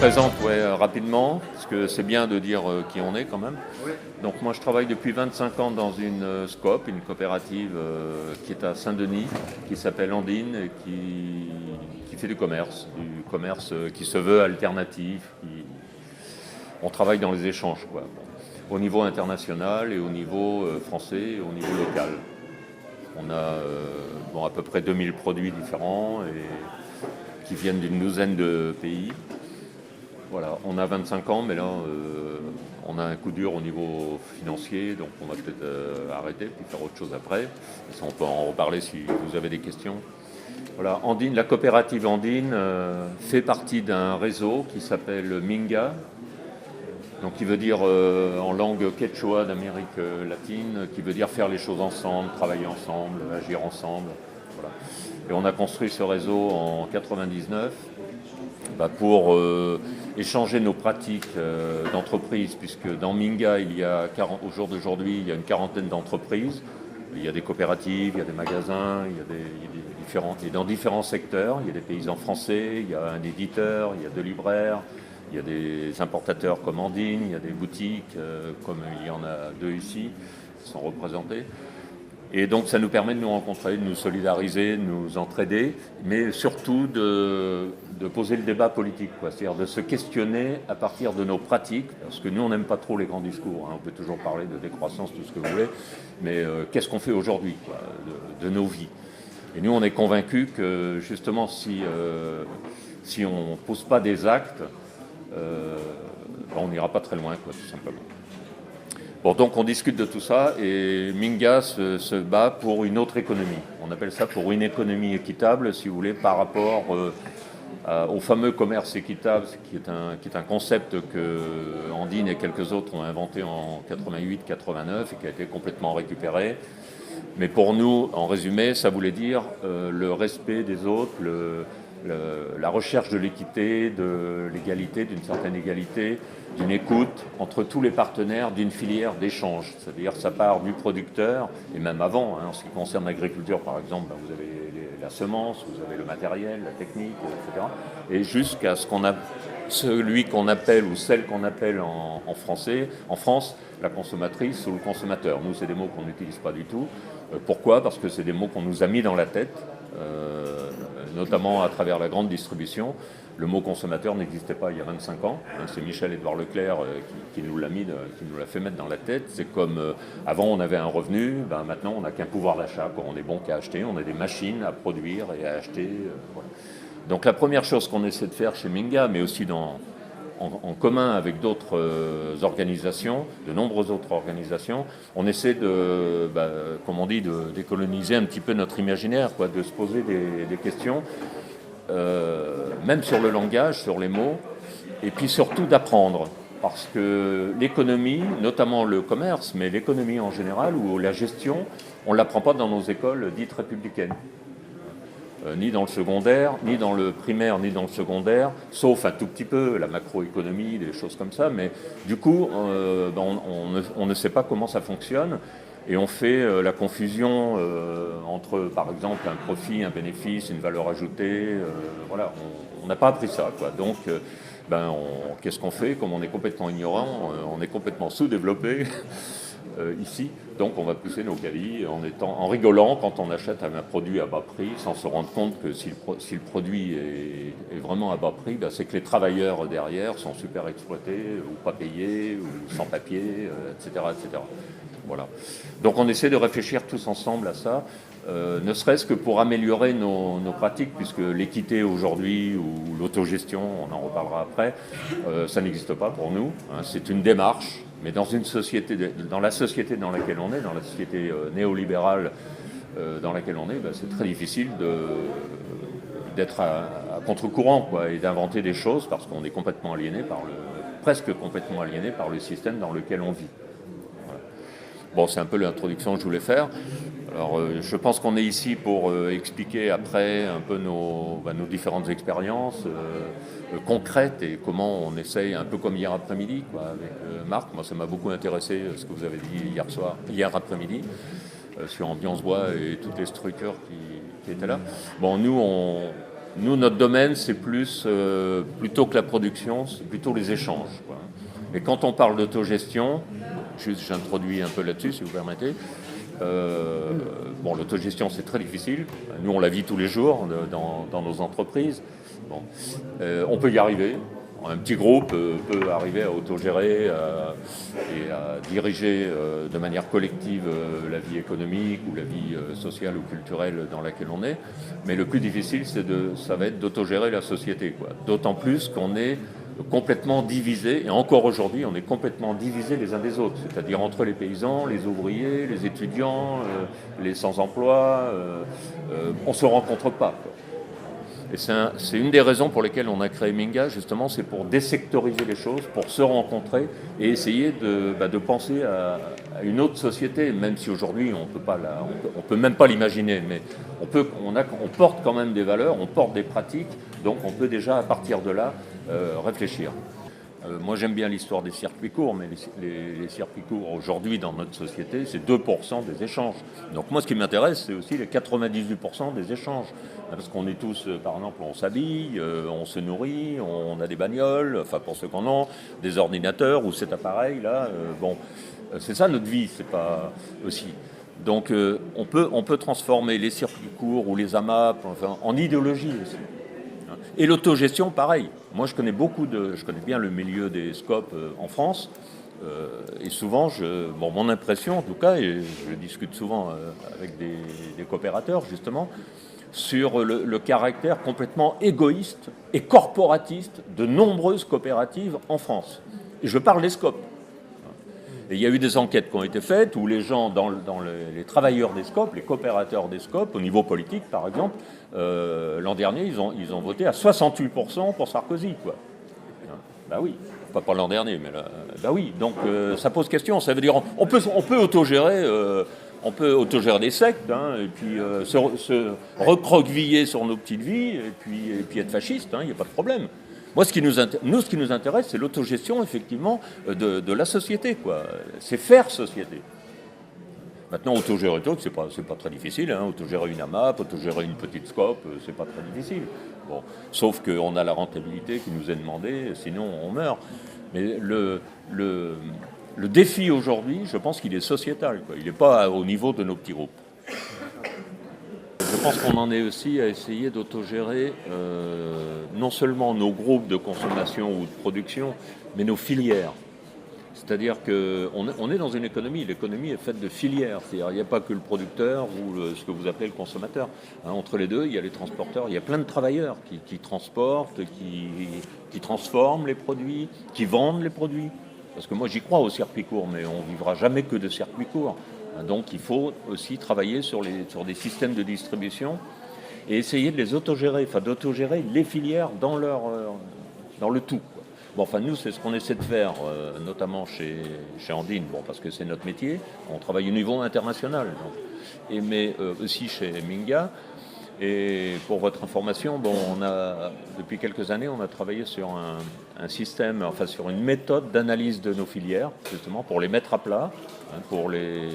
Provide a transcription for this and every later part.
présente rapidement, parce que c'est bien de dire qui on est quand même. Donc moi je travaille depuis 25 ans dans une SCOP, une coopérative qui est à Saint-Denis, qui s'appelle Andine, et qui fait du commerce qui se veut alternatif. On travaille dans les échanges, quoi. Bon, au niveau international et au niveau français et au niveau local. On a à peu près 2000 produits différents et qui viennent d'une douzaine de pays. Voilà, on a 25 ans, mais là, on a un coup dur au niveau financier, donc on va peut-être arrêter puis faire autre chose après. Et ça, on peut en reparler si vous avez des questions. Voilà, Andine, la coopérative Andine fait partie d'un réseau qui s'appelle Minga, donc qui veut dire en langue quechua d'Amérique latine, qui veut dire faire les choses ensemble, travailler ensemble, agir ensemble. Voilà. Et on a construit ce réseau en 99 pour échanger nos pratiques d'entreprise, puisque dans Minga, au jour d'aujourd'hui, il y a une quarantaine d'entreprises. Il y a des coopératives, il y a des magasins, il y a des dans différents secteurs. Il y a des paysans français, il y a un éditeur, il y a 2 libraires, il y a des importateurs comme Andine, il y a des boutiques, comme il y en a 2 ici, qui sont représentés. Et donc ça nous permet de nous rencontrer, de nous solidariser, de nous entraider, mais surtout de poser le débat politique, c'est-à-dire de se questionner à partir de nos pratiques, parce que nous on n'aime pas trop les grands discours, on peut toujours parler de décroissance, tout ce que vous voulez, mais qu'est-ce qu'on fait aujourd'hui de nos vies. Et nous on est convaincus que justement si on ne pose pas des actes, on n'ira pas très loin, tout simplement. Bon, donc on discute de tout ça et Minga se bat pour une autre économie. On appelle ça pour une économie équitable, si vous voulez, par rapport au fameux commerce équitable, qui est un concept que Andine et quelques autres ont inventé en 88-89 et qui a été complètement récupéré. Mais pour nous, en résumé, ça voulait dire le respect des autres, la recherche de l'équité, de l'égalité, d'une certaine égalité, d'une écoute entre tous les partenaires d'une filière d'échange. C'est-à-dire ça part du producteur, et même avant, en ce qui concerne l'agriculture par exemple, vous avez la semence, vous avez le matériel, la technique, etc. Et jusqu'à celui qu'on appelle ou celle qu'on appelle en France, la consommatrice ou le consommateur. Nous, c'est des mots qu'on n'utilise pas du tout. Pourquoi ? Parce que c'est des mots qu'on nous a mis dans la tête, notamment à travers la grande distribution. Le mot consommateur n'existait pas il y a 25 ans. C'est Michel-Édouard Leclerc qui nous l'a fait mettre dans la tête. C'est comme avant on avait un revenu, maintenant on n'a qu'un pouvoir d'achat. On est bon qu'à acheter, on a des machines à produire et à acheter. Voilà. Donc la première chose qu'on essaie de faire chez Minga, mais aussi en commun avec d'autres organisations, de nombreuses autres organisations, on essaie comme on dit, de décoloniser un petit peu notre imaginaire, de se poser des questions. Même sur le langage, sur les mots, et puis surtout d'apprendre. Parce que l'économie, notamment le commerce, mais l'économie en général, ou la gestion, on ne l'apprend pas dans nos écoles dites républicaines. Ni dans le secondaire, ni dans le primaire, ni dans le secondaire, sauf un tout petit peu, la macroéconomie, des choses comme ça, mais du coup, on ne sait pas comment ça fonctionne. Et on fait la confusion entre, par exemple, un profit, un bénéfice, une valeur ajoutée. Voilà, on n'a pas appris ça, Donc, qu'est-ce qu'on fait ? Comme on est complètement ignorant, on est complètement sous-développé ici. Donc, on va pousser nos calis en rigolant quand on achète un produit à bas prix, sans se rendre compte que si le produit est vraiment à bas prix, c'est que les travailleurs derrière sont super exploités, ou pas payés, ou sans papier, etc., etc. Voilà. Donc on essaie de réfléchir tous ensemble à ça, ne serait-ce que pour améliorer nos pratiques, puisque l'équité aujourd'hui ou l'autogestion, on en reparlera après, ça n'existe pas pour nous. C'est une démarche, mais dans la société dans laquelle on est, dans la société néolibérale dans laquelle on est, c'est très difficile d'être à contre-courant et d'inventer des choses parce qu'on est complètement presque complètement aliéné par le système dans lequel on vit. Bon, c'est un peu l'introduction que je voulais faire. Alors, je pense qu'on est ici pour expliquer après un peu nos différentes expériences concrètes et comment on essaye, un peu comme hier après-midi, avec Marc. Moi, ça m'a beaucoup intéressé ce que vous avez dit hier après-midi, sur Ambiance Bois et toutes les structures qui étaient là. Bon, nous, Nous, notre domaine, c'est plus, plutôt que la production, c'est plutôt les échanges, quoi. Et quand on parle d'autogestion, j'introduis un peu là-dessus, si vous permettez. Bon, l'autogestion, c'est très difficile. Nous, on la vit tous les jours dans nos entreprises. Bon. On peut y arriver. Un petit groupe peut arriver à autogérer et à diriger de manière collective la vie économique ou la vie sociale ou culturelle dans laquelle on est. Mais le plus difficile, ça va être d'autogérer la société, quoi. D'autant plus qu'on est complètement divisés, et encore aujourd'hui, on est complètement divisés les uns des autres, c'est-à-dire entre les paysans, les ouvriers, les étudiants, les sans-emploi, on ne se rencontre pas, quoi. Et c'est une des raisons pour lesquelles on a créé Minga, justement, c'est pour désectoriser les choses, pour se rencontrer et essayer de penser à une autre société, même si aujourd'hui on peut même pas l'imaginer, mais on porte quand même des valeurs, on porte des pratiques, donc on peut déjà à partir de là réfléchir. Moi j'aime bien l'histoire des circuits courts, mais les circuits courts aujourd'hui dans notre société, c'est 2% des échanges. Donc moi ce qui m'intéresse, c'est aussi les 98% des échanges. Parce qu'on est tous, par exemple, on s'habille, on se nourrit, on a des bagnoles, enfin pour ceux qu'on a, des ordinateurs ou cet appareil-là. Bon, c'est ça notre vie, c'est pas aussi. Donc on peut transformer les circuits courts ou les AMAP en idéologie aussi. Et l'autogestion, pareil. Moi, je connais bien le milieu des scopes en France. Et souvent, mon impression en tout cas, et je discute souvent avec des coopérateurs justement, sur le caractère complètement égoïste et corporatiste de nombreuses coopératives en France. Et je parle des scopes. Et il y a eu des enquêtes qui ont été faites où les gens, les travailleurs des scopes, les coopérateurs des scopes, au niveau politique par exemple, l'an dernier, ils ont voté à 68% pour Sarkozy, quoi. Ben oui, pas l'an dernier, mais là, ben oui. Donc ça pose question. Ça veut dire on peut autogérer. On peut autogérer des sectes, hein, et puis se recroqueviller sur nos petites vies, et puis être fasciste, il n'y a pas de problème. Moi, ce qui nous intéresse, c'est l'autogestion, effectivement, de la société, quoi. C'est faire société. Maintenant, autogérer tout, c'est pas très difficile, hein. Autogérer une AMAP, autogérer une petite scope, c'est pas très difficile. Bon, sauf qu'on a la rentabilité qui nous est demandée, sinon on meurt. Mais le défi aujourd'hui, je pense qu'il est sociétal, quoi. Il n'est pas au niveau de nos petits groupes. Je pense qu'on en est aussi à essayer d'autogérer non seulement nos groupes de consommation ou de production, mais nos filières. C'est-à-dire qu'on est dans une économie, l'économie est faite de filières. C'est-à-dire qu'il n'y a pas que le producteur ou ce que vous appelez le consommateur. Hein, entre les deux, il y a les transporteurs, il y a plein de travailleurs qui transportent, qui transforment les produits, qui vendent les produits. Parce que moi j'y crois au circuit court, mais on ne vivra jamais que de circuit court. Donc il faut aussi travailler sur des systèmes de distribution et essayer de les autogérer, enfin d'autogérer les filières dans le tout. Bon, enfin nous c'est ce qu'on essaie de faire, notamment chez Andine, bon, parce que c'est notre métier, on travaille au niveau international, donc. Mais aussi chez Minga. Et pour votre information, bon, depuis quelques années, on a travaillé sur un système, enfin sur une méthode d'analyse de nos filières, justement pour les mettre à plat, hein, pour les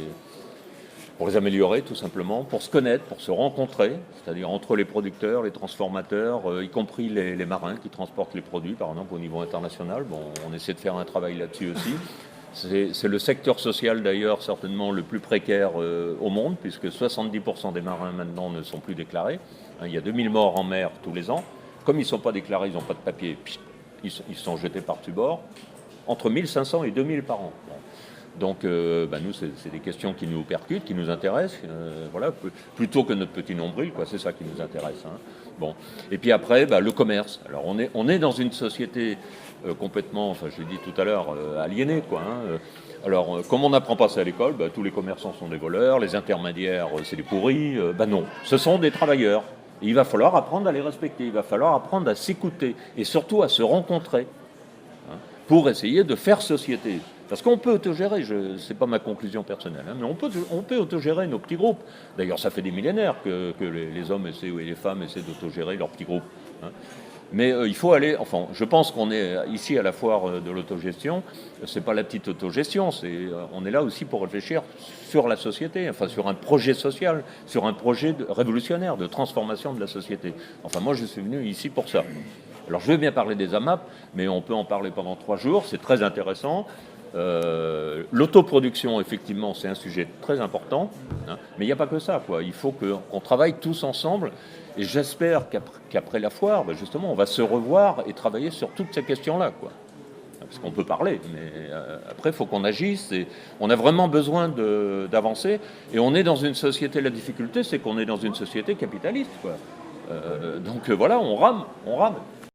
améliorer tout simplement, pour se connaître, pour se rencontrer, c'est-à-dire entre les producteurs, les transformateurs, y compris les marins qui transportent les produits, par exemple au niveau international. Bon, on essaie de faire un travail là-dessus aussi. C'est le secteur social d'ailleurs certainement le plus précaire au monde, puisque 70% des marins maintenant ne sont plus déclarés. Il y a 2000 morts en mer tous les ans. Comme ils ne sont pas déclarés, ils n'ont pas de papier, ils sont jetés par-dessus bord. Entre 1500 et 2000 par an. Donc nous, c'est des questions qui nous percutent, qui nous intéressent, voilà, plutôt que notre petit nombril, quoi, c'est ça qui nous intéresse. Hein. Bon. Et puis après, le commerce. Alors on est dans une société complètement, enfin je l'ai dit tout à l'heure, aliénée, quoi. Hein. Alors comme on n'apprend pas ça à l'école, tous les commerçants sont des voleurs, les intermédiaires c'est des pourris. Non, ce sont des travailleurs. Et il va falloir apprendre à les respecter, il va falloir apprendre à s'écouter et surtout à se rencontrer, hein, pour essayer de faire société. Parce qu'on peut autogérer, ce n'est pas ma conclusion personnelle, hein, mais on peut autogérer nos petits groupes. D'ailleurs, ça fait des millénaires que les hommes essaient, et les femmes essaient d'autogérer leurs petits groupes. Hein. Mais il faut aller, enfin, je pense qu'on est ici à la foire de l'autogestion, c'est pas la petite autogestion, on est là aussi pour réfléchir sur la société, enfin sur un projet social, sur un projet révolutionnaire de transformation de la société. Enfin, moi, je suis venu ici pour ça. Alors, je veux bien parler des AMAP, mais on peut en parler pendant 3 jours, c'est très intéressant. L'autoproduction, effectivement, c'est un sujet très important, hein, mais il n'y a pas que ça, quoi. Il faut qu'on travaille tous ensemble, et j'espère qu'après la foire, ben justement, on va se revoir et travailler sur toutes ces questions-là, quoi. Parce qu'on peut parler, mais après, il faut qu'on agisse, et on a vraiment besoin d'avancer, et on est dans une société, la difficulté, c'est qu'on est dans une société capitaliste, quoi. Donc voilà, on rame.